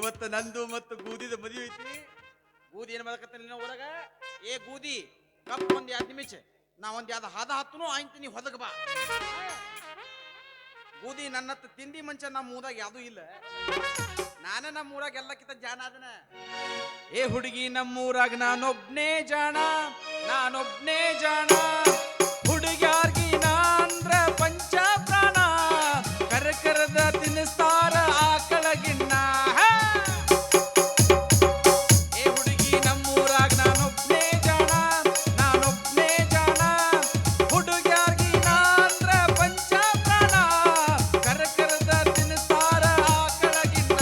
ಇವತ್ತು ನಂದು ಮತ್ತು ಗೂದಿದ ಮದುವೆ ಐತಿ. ಗೂದಿ ಏನ್ ಮಾಡಕತ್ತಾನ ಊರಾಗ? ಏ ಗೂದಿ, ಕಪ್ ಒಂದ್ 2 ನಿಮಿಷ, ನಾ ಒಂದ್ ಯಾವ್ದು ಹದ ಹತ್ತನು ಆಯ್ತೀನಿ, ಹೊದಗ ಬಾ. ಗೂದಿ ನನ್ನತ್ತ ತಿಂಡಿ ಮಂಚ ನಮ್ಮ ಊರಾಗ ಯಾವ್ದು ಇಲ್ಲ. ನಾನೇ ನಮ್ಮ ಊರಾಗ ಎಲ್ಲಕ್ಕಿಂತ ಜಾಣ ಅದನ. ಏ ಹುಡುಗಿ, ನಮ್ಮೂರಾಗ ನಾನೊಬ್ನೇ ಜಾಣ, ನಾನೊಬ್ನೇ ಜಾಣ. ಹುಡುಗ್ಯಾರ್ಗಿ ನಾಂದ್ರ ಪಂಚ ಪ್ರಾಣ, ಕರಕರದ ತಿನ್ನಿಸ್ತಾರ ಆಕಳಗಿನ್ನ. ಏ ಹುಡುಗಿ, ನಮ್ಮೂರಾಗ ನಾನೊಬ್ನೇ ಜಾಣ, ನಾನೊಬ್ನೇ ಜಾಣ. ಹುಡುಗ್ಯಾರ್ಗಿ ನಾಂದ್ರ ಪಂಚ ಪ್ರಾಣ, ಕರಕರದ ತಿನ್ನಿಸ್ತಾರ ಆಕಳಗಿನ್ನ.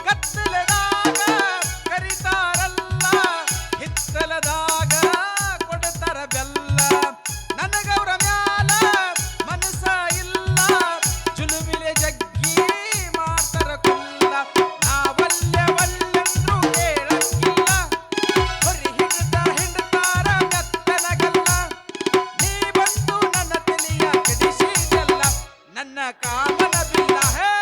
ಕತ್ತಲದಾಗ ಕರಿತಾರಲ್ಲ, ಹಿತ್ತಲದಾಗ ಕೊಡ್ತಾರ ಬೆಲ್ಲ. ನನಗವ್ರ ಮ್ಯಾಲ ಮನಸ ಇಲ್ಲ, ಜುಲುಬಿಲೆ ಜಗ್ಗಿ ಮಾಡ್ತಾರ ಕುಲ್ಲ. ನಾವಲ್ಲೆ ಒಲ್ಲೆಂದ್ರು ಕೇಳಂಗಿಲ್ಲ, ಹೊರಿ ಹಿಡಿದ ಹಿಂಡ್ತಾರ ಮೆತ್ತನಗಲ್ಲ. ನೀ ಬಂದು ನನ್ನ ತಲೆಯ ಕೆಡಿಸಿದೆಲ್ಲ, ನನ್ನ ಕಾಮನ ಬಿಲ್ಲ. ಹೇ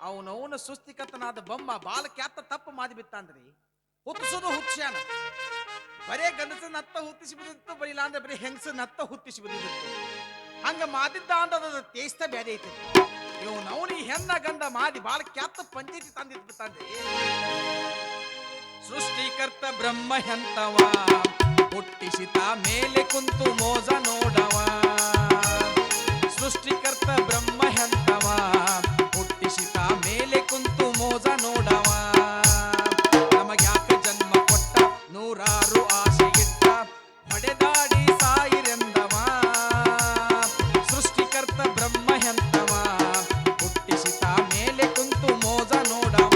ಅವನವನ ಸುಸ್ತಿಕತ್ತನಾದ ಬೊಮ್ಮ ಬಾಲ ಕ್ಯಾತ ತಪ್ಪು ಮಾದಿ ಬಿತ್ತಾನ್ರಿ. ಹುಟ್ಟಿಸೋದು ಹುಚ್ಚಾನ, ಬರೇ ಗಂಡಸನ ಹತ್ತ ಹುಟ್ಟಿಸಿ ಬಿದ್ದಿತ್ತು, ಬರೀಲ್ಲ ಅಂದ್ರೆ ಬರೀ ಹೆಂಗಸನ ಹತ್ತ ಹುಟ್ಟಿಸಿ ಬಿದ್ದಿತ್ತು. ಹಂಗ ಮಾದಿದ್ದ ಅಂದದ ಟೇಸ್ಟ ಬ್ಯಾರೆ ಐತಿ. ಇವನವನಿ ಹೆಣ್ಣ ಗಂಡ ಮಾದಿ ಬಾಳ ಕ್ಯಾತ ಪಂಚಾಯತಿ ತಂದಿದ್ ಬಿತ್ತಾನ್ರಿ. ಸೃಷ್ಟಿಕರ್ತ ಬ್ರಹ್ಮ ಎಂತವ, ಹುಟ್ಟಿಸಿತ ಮೇಲೆ ಕುಂತು ಮೋಜ ನೋಡವ. ಸೃಷ್ಟಿಕರ್ತ ಬ್ರಹ್ಮ ಎಂತವ, ಹುಟ್ಟಿಸಿತ ಮೇಲೆ ಕುಂತು ಮೋಜ ನೋಡವ. ನಮಗ್ಯಾಕ ಜನ್ಮ ಕೊಟ್ಟ, ನೂರಾರು ಆಸೆ ಇಟ್ಟ, ಹೊಡೆದಾಡಿ ಸಾಯಿರೆಂದವ. ಸೃಷ್ಟಿಕರ್ತ ಬ್ರಹ್ಮ ಎಂತವ, ಹುಟ್ಟಿಸಿತ ಮೇಲೆ ಕುಂತು ಮೋಜ ನೋಡವ.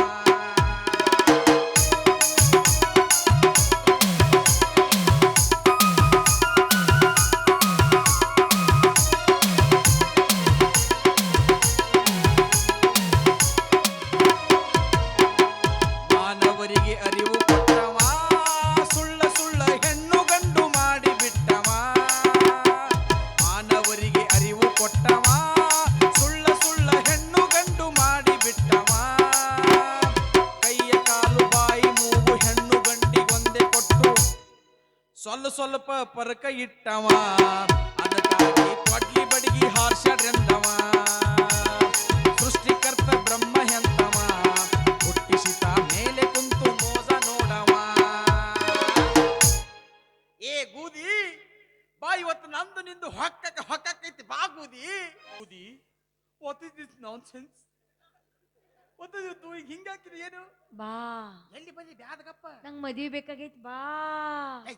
ಮಾನವರಿಗೆ ಅರಿವು ಕೊಟ್ಟವ, ಸುಳ್ಳ ಸುಳ್ಳ ಹೆಣ್ಣು ಗಂಡು ಮಾಡಿ ಬಿಟ್ಟವ. ಮಾನವರಿಗೆ ಅರಿವು ಕೊಟ್ಟವ, ಸುಳ್ಳ ಸುಳ್ಳ ಹೆಣ್ಣು ಗಂಡು ಮಾಡಿ ಬಿಟ್ಟವ. ಕೈಯ ಕಾಲು ಬಾಯಿ ಮೂಗು ಹೆಣ್ಣು ಗಂಡಿಗೊಂದೆ ಕೊಟ್ಟು, ಸ್ವಲ್ಪ ಪರಕ ಇಟ್ಟವ. ಅದಕ್ಕಾಗಿ ಕೊಡ್ಲಿ ಬಡಿಗಿ ಹಾರ್ಷಡ್ರೆಂದವ. ಸೃಷ್ಟಿಕರ್ತ ಬ್ರಹ್ಮ ಎಂತವ, ಹುಟ್ಟಿಸಿತ ಮೇಲೆ ಕುಂತು ಮೋಜ ನೋಡವ. ಏ ಗೂದಿ, ಬಾ, ಇವತ್ತು ನಂದು ನಿಂದು ಹೊಕ್ಕೈತಿ, ಬಾ ಗೂದಿ. ಗೂದಿ, what is this nonsense? What are you doing? ಹಿಂಗಾಕಿರಿ ಏನು? ಬಾ, ಎಲ್ಲಿ ಬಂದಿ ಬ್ಯಾದಗಪ್ಪ? ನಂಗ್ ಮದ್ವಿ ಬೇಕಾಗೈತಿ, ಬಾ.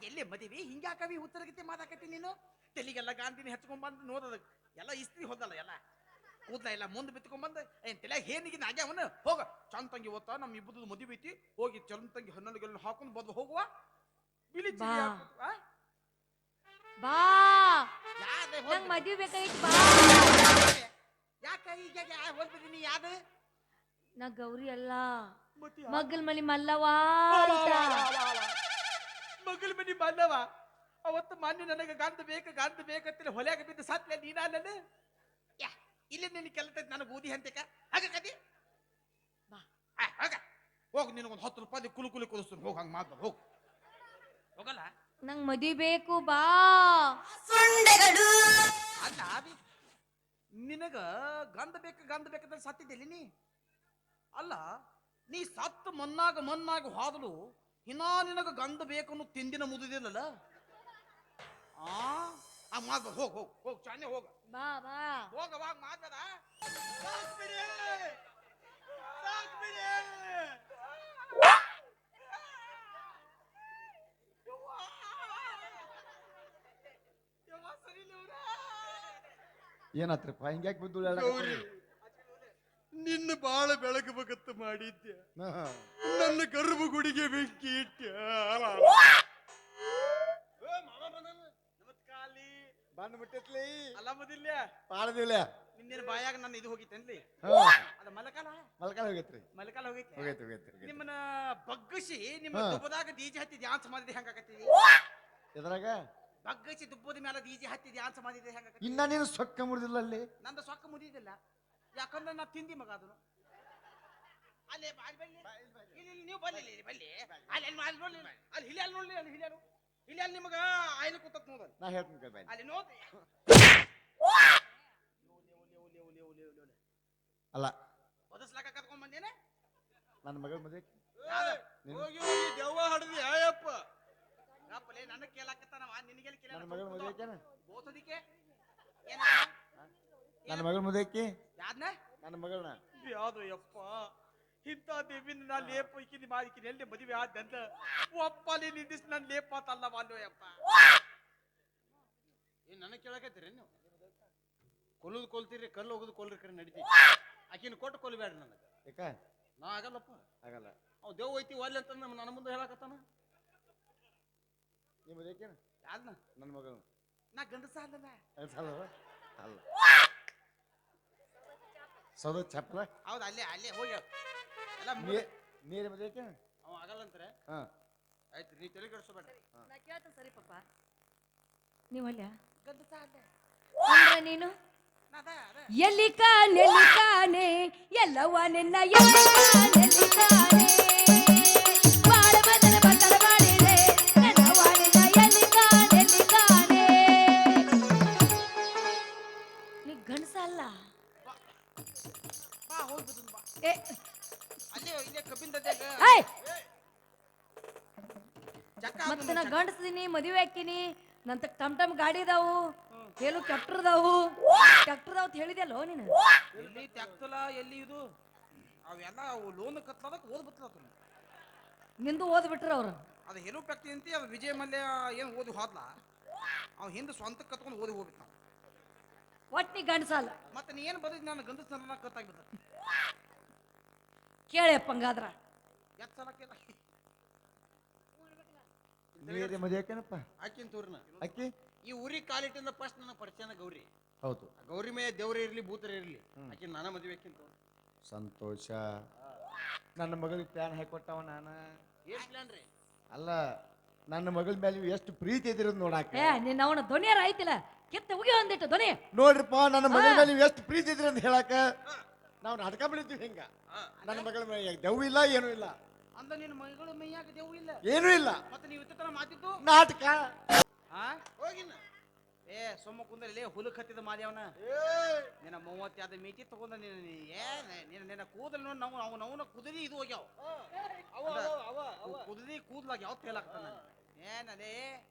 ಎಲ್ಲಿ ಮದಿವಿ? ಹಿಂಗಾಕವಿ ಉತ್ತರಗತಿ ಮಾತಾಕತಿ ನೀನು. ತೆಲಿಗೆಲ್ಲ ಗಾಂಧಿನಿ ಹಚ್ಕೊಂಡ್ ಬಂದು ನೋಡದ ಎಲ್ಲ ಇಸ್ತ್ರಿ ಹೋದಲ್ಲ, ಎಲ್ಲ ಕೂದ್ಲ ಎಲ್ಲ ಮುಂದೆ ಬಿತ್ಕೊಂಡ್ ಬಂದ ಏನ್ ತಲೆ ಏನಿಗಿನ ಆಗ್ಯಾವನ. ಹೋಗ ಚಂದ ತಂಗಿ ಓದ್ತ, ನಮ್ ಇಬ್ಬರದು ಮದುವೆ ಐತಿ, ಹೋಗಿ ಚಂದ ತಂಗಿ 11 ಗೆಲ್ಲ ಹಾಕೊಂಡು ಬಂದು ಹೋಗುವ. ಬಿಳಿ ಬಾ. ಬಾ, ನಂಗ್ ಮದ್ವಿ ಬೇಕಾಗೈತಿ, ಬಾ. ಯಾಕ ಈಗ ಹೋಗ್ಬಿದ್ದೀನಿ? ಯಾದ ನಾ ಗೌರಿ ಅಲ್ಲ, ಮಗ್ಗಲ್ ಮನಿ ಮಲ್ಲವ. ಮಗಲ್ ಮನಿ ಮಲ್ಲವ. ಅವತ್ತು ಮಾನ್ಯ ನನಗೆ ಗಂಧ ಬೇಕಂತೇಳಿ ಹೊಲ್ಯಾಗ ಬಿದ್ದು ಸತ್ಲೆ ನೀನ ಅಲ್ಲನ. ಇಲ್ಲಿ ನಿನ್ನ ಕೆಲಸ ನನಗೆ ಊದಿ ಹಂತಕ ಹಾಗ ಕದಿ. ಹೋಗ, ನಿನಗೊಂದು 10 ರೂಪಾಯಿ ಕುಲು ಕುದಿಸ್ತೀನಿ, ಹೋಗ. ಹಂಗ ಮಾತ್ರ ಹೋಗ, ಹೋಗಲ್ಲ. ನಂಗ್ ಮದ್ವಿ ಬೇಕು, ಬಾ. ಅಲ್ಲ, ನಿನಗ ಗಂಧ ಬೇಕಂತ ಸತ್ತಿದ್ದಲ್ಲಿ ನೀ ಅಲ್ಲ. ನೀ ಸತ್ತು ಮನ್ನಾಗ ಹೋದಲು ಇನ್ನ ನಿನಗ ಗಂಧ ಬೇಕನ್ನು ತಿಂದಿನ ಮುದಿದಿಲ್ಲಲ್ಲ. ಮಾದ ಹೋಗ ಚಾನೆ ಹೋಗ, ಬಾ, ಬಾ. ಹೋಗವಾಗ ಮಾತದ ಏನಾತ್ರಪ್ಪ ಹಿಂಗ್ಯಾಕೆ ಬಿದ್ದು ನಿನ್ನ ಬಾಳ ಬೆಳಗಬೇಕತ್ತ ಮಾಡಿದ್ದೆ, ನನ್ನ ಗರ್ಭಗುಡಿಗೆ ಬೆಂಕಿ ಇಟ್ಟ. ಬಂದ್ ಮುಟ್ಟತ್ಲಿ ಅಲ್ಲ ಮುದಿಲ್ಲ ಪಾಡದಿಲ್ಲ ನಿನ್ನೇನು ಬಾಯಾಗ ನನ್ನ ಇದು ಹೋಗಿತ್ತೇನ್ಲಿ ಅದ ಮಲಕಾಲ ಮಲ್ಕಾಲ ಹೋಗೈತ್ರಿ ಮಲಕಾಲ ಹೋಗೈತಿ ಹೋಗೈತಿ ಹೋಗೈತ್ರಿ ನಿಮ್ಮನ್ನ ಬಗ್ಗಿಸಿ ನಿಮ್ಮ ಹಾ. ದುಬ್ಬದಾಗ ಡಿಜೆ ಹತ್ತಿ ಡ್ಯಾನ್ಸ್ ಮಾಡಿದ್ರೆ ಹೆಂಗಾಕತ್ತೀವಿ ಎದ್ರಾಗ ಬಗ್ಗಿಸಿ ದುಬ್ಬದ ಮೇಲೆ ಡಿಜೆ ಹತ್ತಿ ಡ್ಯಾನ್ಸ್ ಮಾಡಿದ್ರೆ ಹೆಂಗಾಕತ್ತಿ ಇನ್ನ ನೀನು ಸೊಕ್ಕ ಮುರಿದಿಲ್ಲ ಅಲ್ಲಿ ನಂದು ಸೊಕ್ಕ ಮುದಿದಿಲ್ಲ ಯಾಕಂದ್ರೆ ನಾ ತಿಂದಿ ಮಗ ಅದನ್ನು ಅಲ್ಲೇ ಬಾಲ್ ಬಲ್ಲಿ ಇಲ್ಲಿ ನೀವು ಬಲ್ಲಿ ಬಲ್ಲಿ ಅಲ್ಲಿ ಅಲ್ಲಿ ಅಲ್ಲಿ ನೋಡಿ ಅಲ್ಲಿ ಹಿಲಿ ಅಲ್ಲಿ ನೋಡಿ ಅಲ್ಲಿ ಇಲ್ಲಿ ಅಲ್ಲಿ ನಿಮಗ ಆಯ್ಲು ಕೂತತ್ ನೋಡ ನಾ ಹೇಳ್ತೀನಿ ಕೈ ಬಾಯ್ ಅಲ್ಲಿ ನೋಡಿ ಅಲ್ಲ ಬದಸ್ಲಾಕ ಕರ್ಕೊಂಡ್ ಬಂದೇನೆ ನನ್ನ ಮಗಳ ಮದುವೆ ಹೋಗಿ ಹೋಗಿ ದೆವ್ವ ಹಡದಿ ಅಯ್ಯಪ್ಪ ಅಪ್ಪಲೇ ನನ್ನ ಕೇಳಾಕತ್ತಾನ ನಿನಗೆಲ್ಲಿ ನನ್ನ ಮಗಳ ಮದುವೆ ಬೋಸದಿಕ್ಕೆ ನನ್ನ ಮಗಳ ಮದುವೆ ಯಾದ್ನ ನನ್ನ ಮಗಳನ್ನ ಯಾವ್ದು ಯಪ್ಪ ಇಂಥ ದೇವಿನ ನಾ ಲೇಪ ಇಕ್ಕಿನಿ ಮಾಡಿಕಿನಿ ಎಲ್ಲಿ ಮದುವೆ ಆದಂತ ಒಪ್ಪಲ್ಲಿ ನಿಂದಿಸ್ ನನ್ ಲೇಪ ಅಂತಲ್ಲ ಬಾಲ್ಯೋ ಯಪ್ಪ ಏನ್ ನನಗೆ ಕೇಳಕತ್ತೀರಿ ನೀವು ಕೊಲ್ಲುದು ಕೊಲ್ತೀರಿ ಕಲ್ಲು ಹೋಗುದು ಕೊಲ್ರಿ ಕರೆ ನಡೀತಿ ಆಕಿನ ಕೊಟ್ಟು ಕೊಲ್ಬೇಡ್ರಿ ನನಗೆ ಯಾಕ ನಾ ಆಗಲ್ಲಪ್ಪ ಆಗಲ್ಲ ಅವ್ ದೇವ್ ಐತಿ ಒಲ್ಲೆ ಅಂತ ನನ್ನ ಮುಂದೆ ಹೇಳಕತ್ತಾನ ನಿಮ್ಮ ಮದುವೆ ಯಾವ್ದನ ನನ್ನ ಮಗಳು ನಾ ಗಂಡಸ ಅಲ್ಲಲ್ಲ ಅಲ್ಲ ಅಲ್ಲ ಸೌದ ಚಪ್ಪಲ ಹೌದು ಅಲ್ಲೇ ಅಲ್ಲೇ ಹೋಗಿ ಎಲ್ಲ ನೀರ ಮದುವೆ ಅವ ಆಗಲ್ಲಂತಾರೆ ಹಾ ಆಯ್ತು ನೀ ತಲೆ ಕೆಡಿಸ್ಬೇಡ್ರಿ ನಾ ಕೇಳ್ತೇನೆ ಸರಿ ಪಪ್ಪ ನೀವು ಅಲ್ಲ ಗಂಡಸ ಅಲ್ಲೇ ಅಂದ್ರೆ ನೀನು ಅದ ಅದ ಎಲ್ಲಿ ಕಾನೆ ಎಲ್ಲವ್ವ ನಿನ್ನ ಎಲ್ಲಿ ಕಾನೆ ಬಾಳ ಬದಲ ಬದಲ ಮಾಡಿದೆ ನನ್ನವ್ವ ನಿನ್ನ ಎಲ್ಲಿ ಕಾನೆ ನೀ ಗಂಡಸ ಅಲ್ಲ ಬಾ ಹೋಗ್ಬಿಟ್ಟು ಬಾ ಏ ಅಲ್ಲೇ ಇಲ್ಲೇ ಕಬ್ಬಿನ ಏಯ್! ಚಕ್ಕ ಮತ್ತೆ ನಾ ಗಂಡಸದೀನಿ ಮದುವೆ ಹಾಕಿನಿ ನಂತ ಟಮ್ ಗಾಡಿ ಇದಾವು ಟ್ರ್ಯಾಕ್ಟರ್ ಅದಾವು ಅಂತ ಹೇಳಿದೆಲ್ಲೋ ನೀನು ಎಲ್ಲಿ ತ್ಯಾಕ್ತಲ್ಲ ಎಲ್ಲಿ ಇದು ಅವೆಲ್ಲ ಅವು ಲೋನ್ ಕತ್ತಲದಕ್ಕೆ ಓದ್ಬಿಟ್ಲತ್ತ ನಿಂದು ಓದ್ಬಿಟ್ರ ಅವ್ರು ಅದು ಹೆಲು ಫ್ಯಾಕ್ಟ್ರಿ ಅಂತ ಅದು ವಿಜಯ ಮಲ್ಯ ಏನು ಓದಿ ಹೋದ್ಲ ಅವ್ ಹಿಂದೆ ಸ್ವಂತ ಕತ್ಕೊಂಡು ಓದಿ ಹೋಗ್ಬಿಟ್ಟ ಒಟ್ ನೀ ಗಂಡಸ ಅಲ್ಲ ಮತ್ತೆ ನೀ ಏನು ಬದುಕಿ ನಾನು ಗಂಡಸ್ನ ಕತ್ತಾಗ್ಬಿಟ್ಟ ಕೇಳಪ್ಪ ಹಂಗಾದ್ರ ಎಷ್ಟು ಸಲ ಕೇಳ ನೀರ ಮದುವೆ ಆಕಿನ ತೂರ್ನ ಅಕ್ಕಿ ಈ ಊರಿ ಕಾಲಿಟ್ಟಿಂದ ಫಸ್ಟ್ ನನ್ನ ಪರಿಚಯನ ಗೌರಿ ಹೌದು ಗೌರಿ ಮೇ ದೇವ್ರ ಇರ್ಲಿ ಭೂತರ ಇರ್ಲಿ ಆಕಿನ ನಾನ ಮದುವೆ ಆಕಿಂತ ಸಂತೋಷ ನನ್ನ ಮಗಳಿಗೆ ಪ್ಲಾನ್ ಹಾಕೊಟ್ಟವ ನಾನ ಏನ್ ಪ್ಲಾನ್ ರೀ ಅಲ್ಲ ನನ್ನ ಮಗಳ ಮೇಲೆ ಎಷ್ಟು ಪ್ರೀತಿ ಇದಿರೋದು ನೋಡಾಕ ಏ ನಿನ್ನ ಅವನ ಧ್ವನಿಯಾರ ಆಯ್ತಿಲ್ಲ ಕಿತ್ತ ಉಗಿ ಒಂದಿಟ್ಟು ಧ್ವನಿ ನೋಡ್ರಿಪ್ಪ ನನ್ನ ಮಗಳ ಮೇಲೆ ಎಷ್ಟು ಪ್ರೀತಿ ಇದ್ರಿ ಅಂತ ಹೇಳಾಕ ನಾವು ನಾಟಕ ಬೆಳಿತೀವಿ ಹಿಂಗ ನನ್ನ ಮಗಳ ಮೇಲೆ ದೆವ್ವ ಇಲ್ಲ ಏನೂ ಇಲ್ಲ ಅಂದ ನಿನ್ನ ಮಗಳು ಮೈಯಾಗ ದೇವು ಇಲ್ಲ ಏನೂ ಇಲ್ಲ ಮತ್ತೆ ನೀವು ಇತ್ತ ಮಾತಿದ್ದು ನಾಟಕ ಹೋಗಿನ ಏ ಸೊಮ್ಮ ಕುಂದಲ್ಲಿ ಹುಲಕ್ ಹತ್ತಿದ ಮಾದೇವನ ನಿನ್ನ 30 ಮೀಟಿ ತಗೊಂಡ ನಿನ್ನ ಕೂದಲು ನೋಡಿ ನಾವು ಅವನ ಕುದುರಿ ಇದು ಹೋಗ್ಯಾವ ಕುದುರಿ ಕೂದ್ಲಾಗ ಯಾವ ತೇಲಾಗ್ತಾನ ಏನದೇ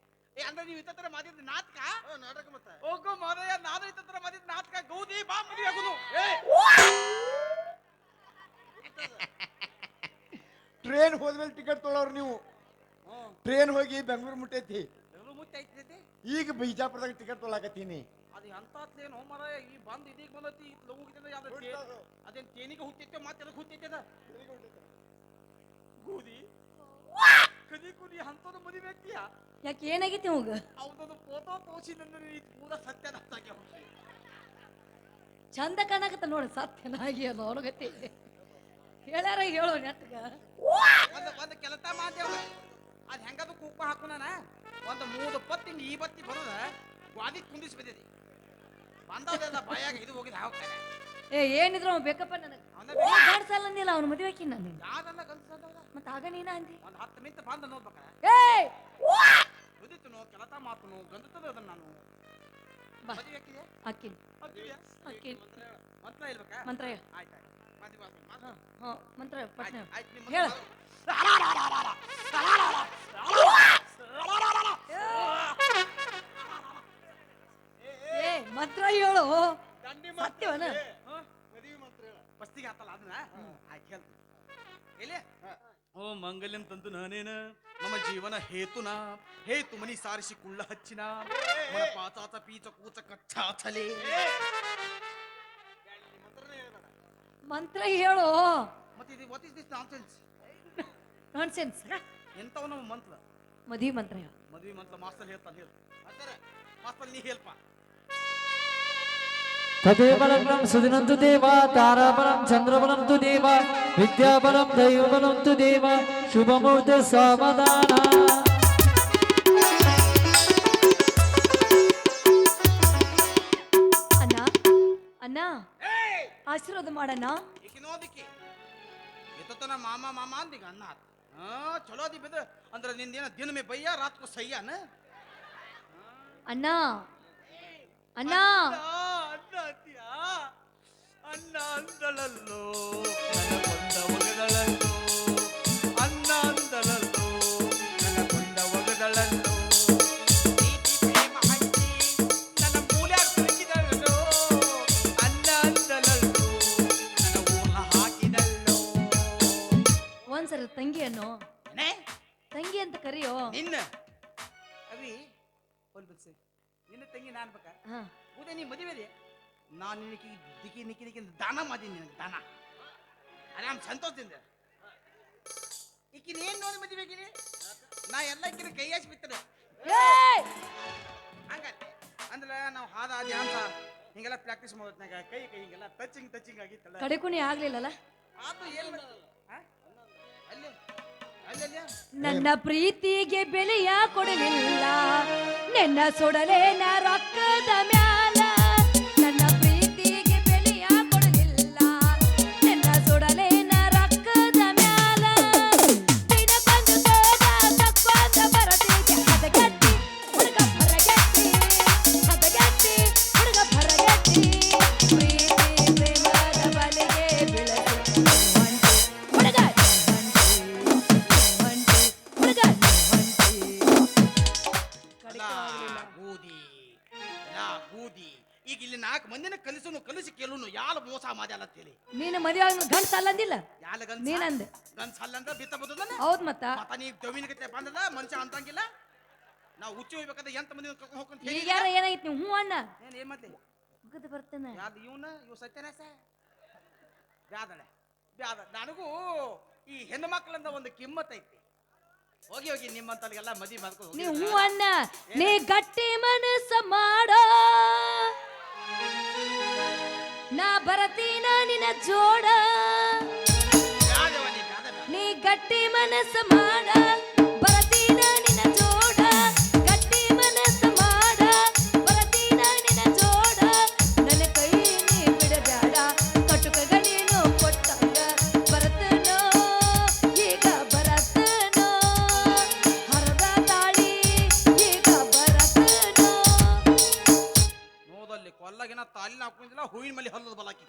ಏ ಅಂದ್ರೆ ನೀವು ಇತ್ತ ಮಾತಿದ್ ನಾಟಕ ನಾಟಕ ಮತ್ತೆ ಹೋಗೋ ಮಾದಯ್ಯ ನಾನು ಇತ್ತ ಮಾತಿದ್ ನಾಟಕ ಗೌದಿ ಬಾ ಮದುವೆ ಆಗುದು ಟ್ರೈನ್ ಹೋದ್ಮೇಲೆ ಟಿಕೆಟ್ ತೊಗೊಳವ್ರು ನೀವು ಟ್ರೈನ್ ಹೋಗಿ ಬೆಂಗಳೂರು ಮುಟ್ಟೈತಿ ಬೆಂಗಳೂರು ಮುಟ್ಟಿ ಐತಿ ಈಗ ಬಿಜಾಪುರದಾಗ ಟಿಕೆಟ್ ತೊಗೊಳಕತ್ತೀನಿ ಅದು ಅಂತೇನು ಮರ ಈ ಬಂದ್ ಇದೀಗ ಬಂದತಿ ಲಘು ಅದೇನ್ ತೇನಿಗೆ ಹುಟ್ಟೈತೆ ಮತ್ತೆ ಅದಕ್ಕೆ ಹುಟ್ಟೈತೆ ಗೂದಿ ಕದಿ ಕುದಿ ಅಂತದ ಮದುವೆ ವ್ಯಕ್ತಿಯ ಯಾಕೆ ಏನಾಗೈತಿ ಅವಾಗ ಅವನೊಂದು ಫೋಟೋ ತೋರಿಸಿ ನನ್ನ ಪೂರ ಸತ್ಯದ ಹತ್ತಾಗೆ ಚಂದ ಕಾಣಕತ್ತ ನೋಡಿ ಸತ್ಯನಾಗಿ ಅದು ಅವನಗತಿ ಹೇಳ್ಯಾರ ಹೇಳೋ ನೆಟ್ಗ ಒಂದು ಕೆಲಸ ಮಾಡ್ದೇವ ಅದ್ ಹೆಂಗದು ಕೂಪ ಹಾಕು ನಾನ ಒಂದು 3 ಪತ್ತು ಹಿಂಗ ಈ ಬತ್ತಿ ಬರೋದ ಗ್ವಾದಿ ಕುಂದಿಸಿ ಬಿದ್ದೈತಿ ಬಂದದೆಲ್ಲ ಬಾಯಾಗ ಇದು ಹೋಗಿದ್ ಹಾಕ್ತಾರೆ ಏ ಏನಿದ್ರು ಅವ ಬೇಕಪ್ಪ ನನಗೆ ಗಂಡಸಲ್ಲ ಅಂದಿಲ್ಲ ಅವ್ನ ಮದುವೆ ಹಾಕಿ ನಾನು ಯಾವ್ದಲ್ಲ ಗಂಡಸ ಮತ್ತೆ ಆಗ ನೀನ ಅಂದಿ ಒಂದು 10 ಮಿನಿಟ್ ಬಂದ ನೋಡ್ಬೇಕ ಏಯ್ ಉದಿತನು ಕೆಲಸ ಮಾತನು ಗಂಧತದ ಅದನ್ನ ನಾನು ಬಾ ಮದುವೆ ಹಾಕಿದೆ ಅಕ್ಕಿನ್ ಅಕ್ಕಿನ್ ಮಂತ್ರ ಇಲ್ಬೇಕಾ ಮಂತ್ರ ಹೇಳ ಆಯ್ತು ಮದುವೆ ಹಾ ಮಂತ್ರ ಪಟ್ನ ಆಯ್ತು ನಿಮ್ಮ ಹೇಳ ಏ ಮಂತ್ರ ಹೇಳು ಸತ್ಯವನ ಮದುವೆ ಮಂತ್ರ ಹೇಳ ಫಸ್ಟಿಗೆ ಆತಲ್ಲ ಅದನ್ನ ಆಯ್ತು ಹೇಳ್ತೀನಿ ಎಲ್ಲಿ ಓ ಮಂಗಲ್ಯಂ ತಂತು ನಾನೇನ ಮಮ ಜೀವನ ಹೇತುನ ಹೇತು ಮನಿ ಸಾರಿಸಿ ಕುಳ್ಳ ಹಚ್ಚಿನ ಮನ ಪಾತಾತ ಪೀಚ ಕೂಚ ಕಚ್ಚಾಚಲೆ ಮಂತ್ರ ಹೇಳು ಮತ್ತೆ ಇದು what is this nonsense nonsense ಎಂತವ ನಮ್ಮ ಮಂತ್ರ ಮದುವೆ ಮಂತ್ರ ಹೇಳು ಮದ್ವಿ ಮಂತ್ರ ಮಾಸ್ತರ್ ಹೇಳ್ತಾನೆ ಹೇಳು ಮಾಸ್ತರ್ ನೀ ಹೇಳಪ್ಪ तदेव लग्नं सुदिनं तु देव ताराबलं चन्द्रबलं तु देव विद्याबलं दैवबलं तु देव शुभमुहूर्ते सावधान ಅಣ್ಣ ಅಣ್ಣ ಆಶೀರ್ವಾದ ಮಾಡಣ್ಣ. ಈಕಿನೋದಿಕ್ಕಿ ಎತ್ತನ ಮಾಮ ಮಾಮ ಅಂದೀಗ ಅನ್ನ ಆತ ಚಲೋ ಅದಿ ಬಿದ ಅಂದ್ರೆ ನಿಂದೇನ ದಿನ ಮೇ ಬಯ್ಯ ರಾತ್ಕೋ ಸಯ್ಯನ ಅಣ್ಣ ಅಣ್ಣ ಅನ್ನ ಅಂತೀಯಾ ಅನ್ನ ಅಂದಳಲ್ಲೋ ನನ್ನ ಕೊಂದ ಒಗದಳಲ್ಲೋ ಅನ್ನ ಅಂದಳಲ್ಲೋ ನನ್ನ ಕೊಂದ ಒಗದಳಲ್ಲೋ ಪ್ರೀತಿ ಪ್ರೇಮ ಹಂಚಿ ನನ್ನ ಮೂಲ್ಯಾಗ ತುರುಕಿದಳಲ್ಲೋ ಅನ್ನ ಅಂದಳಲ್ಲೋ ನನ್ನ ಊರ್ನ ಹಾಕಿದಳ್ಳೋ ಒಂದ್ಸರಿ ತಂಗಿ ಅನ್ನೋ ಏನೇ ತಂಗಿ ಅಂತ ಕರಿಯೋ. ನಿನ್ನ ಅವಿ ಒಂದು ಬಿಡ್ಸಿ ನಿನ್ನ ತಂಗಿ ನಾನು ಬೇಕಾ ಹಾ ಉದಯ ನೀ ಮದುವೆ ನಾನು ನಿನಗೆ ದಿಕ್ಕಿ ನಿಕ್ಕಿ ನಿಕ್ಕಿ ದಾನ ಮಾಡೀನಿ ನಿನಗೆ ದಾನ ಆರಾಮ್ ಸಂತೋಷದಿಂದ ಈಕಿನ ಏನ್ ನೋಡಿ ಮದುವೆ ಆಗಿನಿ ನಾ ಎಲ್ಲ ಈಕಿನ ಕೈ ಹಾಕಿ ಬಿತ್ತದ ಏಯ್! ಹಂಗತ್ತೆ ಅಂದ್ರೆ ನಾವು ಹಾದ ಡ್ಯಾನ್ಸ ಹಿಂಗೆಲ್ಲ ಪ್ರಾಕ್ಟೀಸ್ ಮಾಡೋದ್ನಾಗ ಕೈ ಕೈ ಹಿಂಗೆಲ್ಲ ಟಚಿಂಗ್ ಆಗಿತ್ತಲ್ಲ ಕಡೆಗೂ ನೀ ಆಗ್ಲಿಲ್ಲಲ್ಲ. ಆತು ಏನ್ ಮಾಡ್ತಿ? ಆ? ಅಲ್ಲಿ ಅಲ್ಲಲ್ಲ ನನ್ನ ಪ್ರೀತಿಗೆ ಬೆಲೆಯ ಕೊಡಲಿಲ್ಲ ನಿನ್ನ ಸುಡಲೇನ ರೊಕ್ಕದ ಮ್ಯಾಲ. ನನ್ನ ಪ್ರೀತಿಗೆ ಬೆಲೆಯ ಕೊಡಲಿಲ್ಲ ನಿನ್ನ ಸುಡಲೇನ ರೊಕ್ಕದ ಮ್ಯಾಲ. ದಿನ ಬಂದು ತೋಟ ತಕ್ಕೊಂದ ಬರತಿದ್ದೆ ಹದಗೆಟ್ಟಿ ಹುಡುಗ ಭರಗೆಟ್ಟಿ ಹದಗೆಟ್ಟಿ ಹುಡುಗ ಭರಗೆಟ್ಟಿ ಪ್ರೀತಿ ಪ್ರೇಮದ ಬಲೆಗೆ ಬೀಳದೆ ಒಂಟಿ ಹುಡುಗ ಬೂದಿ ಈಗ ಇಲ್ಲಿ 4 ಮಂದಿನ ಕಲಿಸಿ ಕೇಳುನು ಯಾಲ ಮೋಸ ಮಾಡ್ಯಾಲತ್ತೇಳಿ ನೀನು ಮದುವೆ ಗಂಡ್ಸ ಅಲ್ಲಂದಿಲ್ಲ ಯಾಲ ನೀನಂದೆ. ಗನ್ಸ್ ಅಲ್ಲಂದ ಬಿತ್ತ ಬದಲನ ಹೌದ್ ಮತ್ತ ಮತ್ತ ನೀ ದವಿನ ಕತೆ ಬಂದದ ಮನುಷ್ಯ ಅಂತಂಗಿಲ್ಲ ನಾವು ಹುಚ್ಚಿ ಹೋಗ್ಬೇಕಾದ್ರೆ ಎಂತ ಮಂದಿ ಕರ್ಕೊಂಡು ಹೋಗ್ಕೊಂತ ಈಗ ಯಾರ ಏನಾಗಿತ್ತು ನೀವು ಹ್ಞೂ ಅಣ್ಣ ಏನ್ ಮತ್ತೆ ಮುಗಿದು ಬರ್ತೇನೆ. ಯಾವ್ದು ಇವ್ ಸತ್ಯನಾಶ ಬ್ಯಾದಳೆ ನನಗೂ ಈ ಹೆಣ್ಣು ಮಕ್ಕಳಿಂದ ಒಂದು ಕಿಮ್ಮತ್ ಐತಿ. ಹೋಗಿ ನಿಮ್ಮಂತಲ್ಲಿಗೆಲ್ಲ ಮದಿ ಮಾಡ್ಕೊಂಡು ನೀ ಹ್ಞೂ ಅಣ್ಣ ನೀ ಗಟ್ಟಿ ಮನಸ್ಸ ಮಾಡೋ ನಾ ಬರತೀನ ನಿನ್ನ ಜೋಡ. ನೀ ಗಟ್ಟಿ ಮನಸ್ಸ ಮಾಡ ಬರತೀನ ನಿನ್ನ ಜೋಡ. ಗಟ್ಟಿ ಮನಸ್ಸ ಮಾಡ ಬರತೀನ ನಿನ್ನ ಜೋಡ. ನನ್ನ ಕೈ ನೀ ಬಿಡಬೇಡ ಕಟುಕಗ ನೀನು ಕೊಟ್ಟಂಗ ಬರತನೋ ಈಗ ಬರತನೋ ಹರದ ತಾಳಿ ಈಗ ಬರತನೋ. ನೋದಲ್ಲಿ ಕೊಲ್ಲಗಿನ ತಾಲಿನ ಹಾಕೊಂಡಿಲ್ಲ ಹೂವಿನ ಮಲ್ಲಿ ಹಲ್ಲದ ಬಲಾಕಿ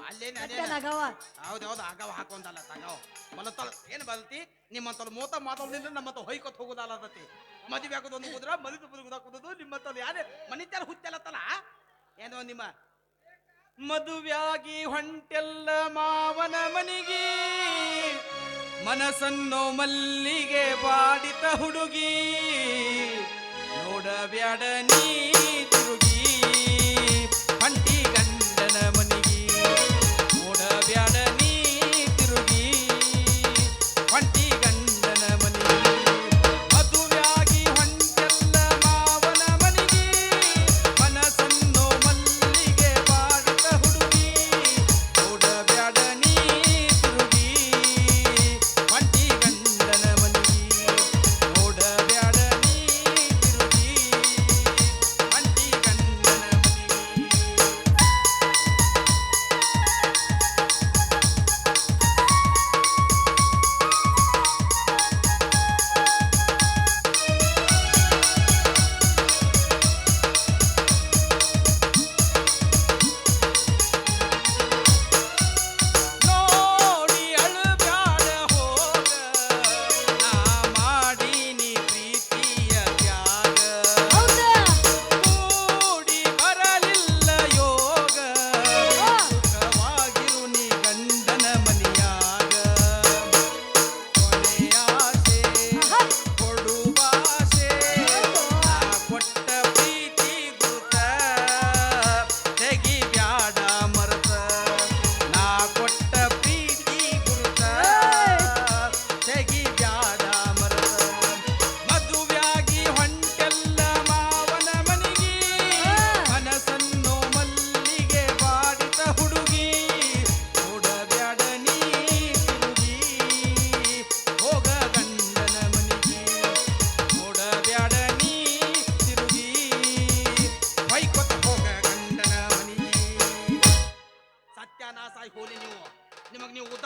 ಅಲ್ಲೇನೆ ನಗವ ಹೌದೌದು ಆಗವ ಹಾಕೊಂಡಲ್ಲ ತಗವ ಮಲತ್ತಳ ಏನ್ ಬಲ್ತಿ ನಿಮ್ಮಂತಲ್ ಮೂತ ಮಾತಾಡೋದ್ರಿಂದ ನಮ್ಮಂತ ಹೊಯ್ಕೊತ್ ಹೋಗೋದಲ್ಲದತಿ ಮದುವೆ ಆಗೋದೊಂದು ಹೋದ್ರ ಮಲಿದು ಬದುಕುದಾಕೋದು ನಿಮ್ಮಂತಲ್ ಯಾರೇ ಮನಿತ್ಯಾರ ಹುಚ್ಚಲತ್ತಲ್ಲ ಏನೋ ನಿಮ್ಮ ಮದುವೆಯಾಗಿ ಹೊಂಟೆಲ್ಲ ಮಾವನ ಮನಿಗೆ ಮನಸ್ಸನ್ನು ಮಲ್ಲಿಗೆ ಬಾಡಿತ ಹುಡುಗಿ ನೋಡಬ್ಯಾಡ ನೀ ತಿರುಗಿ ಹೊಂಟಿ ಗಂಡನ ಮನಿಗೆ ನೋಡಬ್ಯಾಡ ನೀ ತಿರುಗಿ ಹೊಂಟಿ ಗಂಡನ ಮನಿಗೆ ಮದುವೆಯಾಗಿ ಹೊಂಟೆಲ್ಲ ಮಾವನ ಮನಿಗೆ ಮನಸ್ಸನ್ನು ಮಲ್ಲಿಗೆ ಬಾಡಿತ ಹುಡುಗಿ ನೋಡಬ್ಯಾಡ ನೀ ತಿರುಗಿ ಹೊಂಟಿ ಗಂಡನ ಮನಿಗೆ ನೋಡಬ್ಯಾಡ ನೀ ತಿರುಗಿ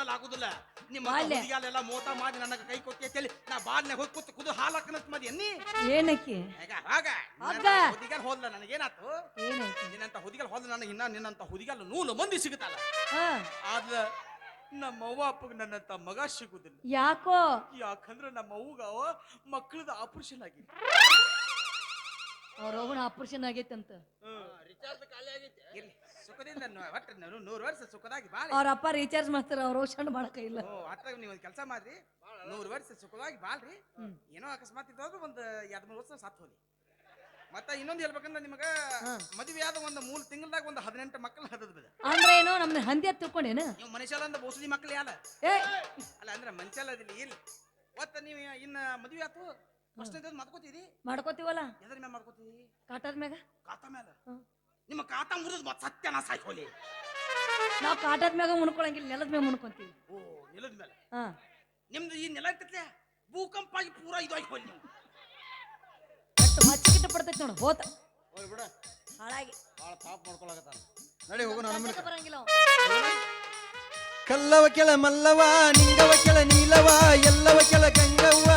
ನೋಡಲಾಗುದಿಲ್ಲ ನಿಮ್ಮ ಬಾಲ್ಯ. ಹುಡುಗಿಯಲ್ಲೆಲ್ಲ ಮೋತ ಮಾಡಿ ನನಗೆ ಕೈ ಕೊಟ್ಟಿ ಅಂತೇಳಿ ನಾ ಬಾಲ್ನೆ ಹೋಗಿ ಕೂತು ಕುದು ಹಾಲು ಹಾಕನತ್ ಮದಿ ಅನ್ನಿ ಏನಕ್ಕೆ ಈಗ ಹಾಗ ಹಗ್ಗ. ಹುಡುಗಿಯಲ್ ಹೋದ್ಲ ನನಗೇನಾತು ಏನೈತಿ ನಿನ್ನಂತ ಹುಡುಗಿಯಲ್ ಹೋದ್ಲ ನನಗೆ ಇನ್ನ ನಿನ್ನಂತ ಹುಡುಗಿಯಲ್ ನೂಲು ಮಂದಿ ಸಿಗುತ್ತಲ್ಲ ಹಾ ಆದ್ರ ನಮ್ಮ ಅವ್ವ ಅಪ್ಪಗೆ ನನ್ನಂತ ಮಗ ಸಿಗುದಿಲ್ಲ ಯಾಕೋ ಯಾಕಂದ್ರೆ ನಮ್ಮ ಅವ್ಗ ಮಕ್ಕಳದ ಆಪರೇಷನ್ ಆಗಿದೆ ಅವ್ರ ಅವನ ಆಪರೇಷನ್ ಆಗೈತಂತ ಇರ್ಲಿ ಸುಖದಿಂದ ಒಟ್ಟು 100 ವರ್ಷ ಸುಖದಾಗಿ ಬಾಳಿ ಅವ್ರ ಅಪ್ಪ ರೀಚಾರ್ಜ್ ಮಾಡ್ತಾರ ಅವ್ರ ಔಷಧ ಮಾಡಕ ಇಲ್ಲ ಅಟ್ರಾಗ ನೀವು ಒಂದು ಕೆಲಸ ಮಾಡ್ರಿ 100 ವರ್ಷ ಸುಖವಾಗಿ ಬಾಳ್ರಿ ಏನೋ ಅಕಸ್ಮಾತ್ ಇದ್ದವ್ರು ಒಂದು 2-3 ವರ್ಷ ಸತ್ತು ಹೋಗಿ ಮತ್ತೆ ಇನ್ನೊಂದು ಹೇಳ್ಬೇಕಂದ್ರೆ ನಿಮಗ ಮದುವೆ ಆದ ಒಂದು 3 ತಿಂಗಳದಾಗ ಒಂದು 18 ಮಕ್ಕಳು ಹದದ ಅಂದ್ರೆ ಏನೋ ನಮ್ನ ಹಂದಿ ತಿಳ್ಕೊಂಡೇನ ನೀವು ಮನುಷ್ಯಲ್ಲ ಅಂದ ಬೋಸಡಿ ಮಕ್ಕಳು ಯಾಲ ಏ ಅಲ್ಲ ಅಂದ್ರೆ ಮನುಷ್ಯಲ್ಲದಿಲ್ಲ ಇರ್ಲಿ ಒತ್ತ ನೀವು ಇನ್ನ ಮದುವೆ ಆತು ಫಸ್ಟ್ ಮಾಡ್ಕೋತೀರಿ ಮಾಡ್ಕೋತೀವಲ್ಲ ಎದ್ರ ಮ್ಯಾಲ ಮಾಡ್ಕೋತೀರಿ ಕಾಟದ ಮ್ಯಾಗ ಕಾತ ಮ್ಯಾಲ ನಿಮ್ಮ ಕಾತ ಮುರಿದ್ ಮತ್ತೆ ಸತ್ಯನ ಸಾಯ್ಕೋಲಿ ನಾವ್ ಕಾಟದ ಮ್ಯಾಗ ಮುಣ್ಕೊಳಂಗಿಲ್ಲ ನೆಲದ ಮ್ಯಾಗ ಮುಣ್ಕೊಂತೀವಿ ಓ ನೆಲದ ಮೇಲೆ ಹಾ ನಿಮ್ದು ಈ ನೆಲ ಇರ್ತೈತೆ ಭೂಕಂಪ ಆಗಿ ಪೂರಾ ಇದು ಆಯ್ಕೋಲಿ ನೀವು ಅಷ್ಟು ಮಚ್ಚಿಗಿಟ್ಟು ಪಡ್ತೈತಿ ನೋಡು ಹೋತ ಹೋಯ್ ಬಿಡ ಹಾಳಾಗಿ ಭಾಳ ಪಾಪ ಮಾಡ್ಕೊಳಕತ್ತಾನ ನಡಿ ಹೋಗು ನಾನು ಕೆಲ್ಸಕ್ಕೆ ಬರಂಗಿಲ್ಲ ಅವ. ಕಲ್ಲವ ಕೆಳ ಮಲ್ಲವ ನಿಂಗವ ಕೆಳ ನೀಲವ ಎಲ್ಲವ ಕೆಳ ಗಂಗವ್ವ